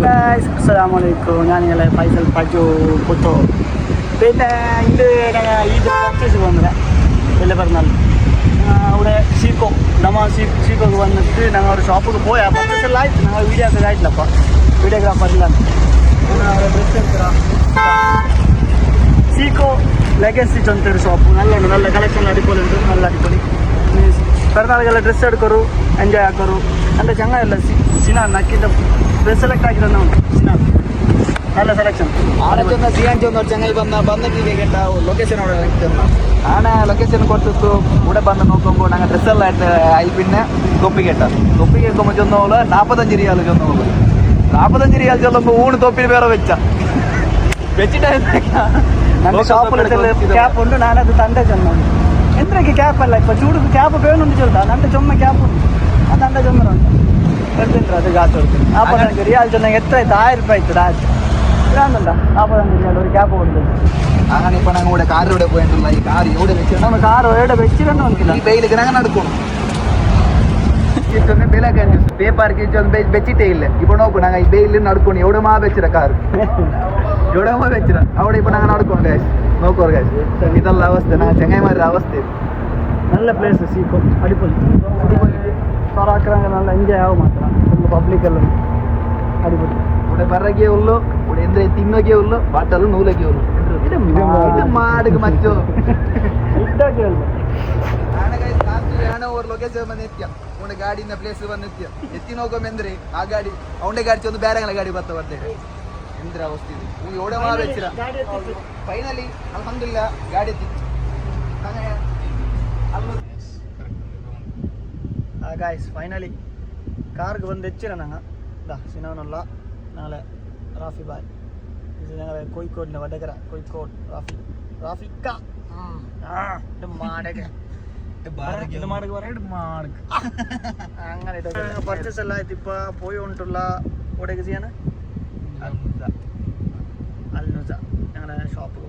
Guys അസ്സലാമലൈക്കും. ഞാനിങ്ങനെ ഫൈസൽ പജു പുത്തോ. പിന്നെ ഇത് ഞങ്ങൾ ഈ പർച്ചേസ് വന്നത് വലിയ പറഞ്ഞാൽ അവിടെ സീക്കോ സീക്കോക്ക് വന്നിട്ട് ഞങ്ങൾ ഒരു ഷോപ്പിಗೆ പോയി പർച്ചേസ് എല്ലാം ಆಯ್ತು. ഞങ്ങൾ വീഡിയോ ഒക്കെ ആയിട്ടില്ലಪ್ಪ, വീഡിಯೋಗ್ರಾಫರ್ ಇಲ್ಲ. അവിടെ ಡ್ರೆಸ್ എടുത്തരാ സീക്കോ ലെഗസി ചൊന്തൊരു ഷോപ്പ്. നല്ലുണ്ട്, നല്ല കളക്ഷൻ അടിപൊളി ഉണ്ട്, നല്ല അടിപൊളി. പെരുന്നാളിಗೆಲ್ಲ ಡ್ರೆಸ್ എടുക്കರು, ಎಂಜಾಯ್ ಹಾಕೋರು. ಅಂದರೆ ಚಂಗಲ್ಲ ಸಿನಾನ್ ನಕ್ಕಿದ್ದ ಡ್ರೆಸ್ ಸೆಲೆಕ್ಟ್ ಆಗಿರೋದು ಉಂಟು. ಸಿನಾನ್ നല്ല സെലക്ഷൻ ആടെ സിയാൻ ചെന്ന് ചങ്ങായി വന്നിട്ട് കേട്ട ലൊക്കേഷൻ അവിടെ ആടെ ലൊക്കേഷൻ കൊടുത്തു ഇവിടെ വന്ന് നോക്കുമ്പോൾ ഞങ്ങൾ ഡ്രസ്സെല്ലാം ആയി. പിന്നെ തൊപ്പി കേൾക്കുമ്പോൾ ചെന്നോള് 45 റിയാൽ ചെന്നോള്. 45 റിയാൽ ചെല്ലുമ്പോൾ ഊണ് തൊപ്പിൽ വേറെ വെച്ചിട്ട് ನನ್ನ ಶಾಪಲ್ಲಿ ಕ್ಯಾಪ್ ಉಂಟು. ನಾನದು ತಂದೆ ಚೆನ್ನ ಎಂದ್ರಕ್ಕೆ ಕ್ಯಾಪ್ ಅಲ್ಲ ಇಪ್ಪ ಚೂಡು ಕ್ಯಾಪ್ ಬೇನುಂಟು ಚೊಲ್ದ ನಂಟೆ ಚೊಮ್ಮ ಕ್ಯಾಪ್ ಉಂಟು. ಆ ತಂಡ ಚೊಮ್ಮರ ಉಂಟು ಹೇಳ್ತಿಂಟ್ರ ಅದು ಗಾಸ್ ಹೊಡ್ತೀನಿ. 45 റിയാൽ ചെന്ന എത്ര ആಯ್ತು? 1000 രൂപ ആಯ್ತು. രാജ് ഇതാന്നുണ്ട 45 റിയാൽ ഒരു ക്യാപ്പ് കൊടുത്തത്. അങ്ങനെ ഇപ്പൊ ഞങ്ങൾ ഇവിടെ കാറിലൂടെ പോയിട്ടുള്ള ഈ കാർ ഇവിടെ വെച്ച് നമ്മൾ കാർ എവിടെ വെച്ചിട്ടുണ്ട് നോക്കില്ല. ഈ ബെയിലേക്ക് ഞങ്ങൾ നടക്കണം. ಬೆಲೆಗೆ ಪೇಪರ್ಗೆ ಬೆಚ್ಚಿಟ್ಟೇ ಇಲ್ಲ. ಇಪ್ಪ ನೋಕು ನಂಗೆ ಈ ಬೇಲಿ ನಡ್ಕೊಂಡು ಎವಡಮಾ ಬೆಚ್ಚಿರ ಕಾರ್ ಎವಡಮಾ ಬೆಚ್ಚಿರ ಅವಡ ಇಪ್ಪ ನಂಗೆ ನಡ್ಕೊಂಡು ಗಾಯ್ಸ್ ನೋಕೋರು ಗಾಯ್ಸ್. ಇದೆಲ್ಲ ಅವಸ್ಥೆ ನಂಗೆ ಚೆಂಗಾಯಿ ಮಾರಿದ ಅವಸ್ಥೆ. നല്ല ಪ್ಲೇಸ್ ಸೀಕೋ, ಅಡಿಪೊಲಿ ಹೊರಾಕ್ರಂಗ നല്ല ಎಂಜಾಯ್ ಆಗ ಮಾತ್ರ. ಫುಲ್ ಪಬ್ಲಿಕ್ ಎಲ್ಲ ಅಡಿಪೊಲಿ. ഇവിടെ പറകെ ഉള്ളു, ഇവിടെ എന്ത് തിന്നൊക്കെ ഉള്ളു, പാട്ടലും നൂലൊക്കെ ഉള്ളു. ഇത് മാടുക മറ്റോ ಇದ್ದಾಗೆ ಅಲ್ಲ. ഒരു ലൊക്കേഷൻ വന്ന് എത്തിയാ അവന്റെ ഗാഡിന്റെ പ്ലേസ് വന്ന് എത്തി നോക്കുമ്പോ എന്തൊരു ആ ഗാഡി അവന്റെ ഗാഡി ചെന്ന് ಬೇರೆ ಗಾಡಿ ಬರ್ತೇವೆ. ಎಂದ್ರ ಅವಸ್ಥೆ ಇದು. ಎವಡೆ ಮಾ ಬೆಚ್ಚಿರ ಫೈನಲಿ ಅಲ್ಹಮ್ದುಲಿಲ್ಲಾ ಗಾಡಿ ಎತ್ತಿ ഗായ്സ് ഫൈനലി കാർക്ക് വന്ന് എച്ചിര ഞങ്ങൾ ഇതാ സിനോനുള്ള നാളെ റാഫി ബായ്. ഇത് ഞങ്ങളെ കോഴിക്കോടിൻ്റെ വടകര കോഴിക്കോട് റാഫിക്ക അങ്ങനെ പർച്ചേസ് എല്ലാം ആಯ್ತು. ഇപ്പൊ പോയി ഉണ്ടുള്ള ഓടേക്ക് ചെയ്യാൻ അൽനുസ ഞങ്ങളുടെ ഷോപ്പ്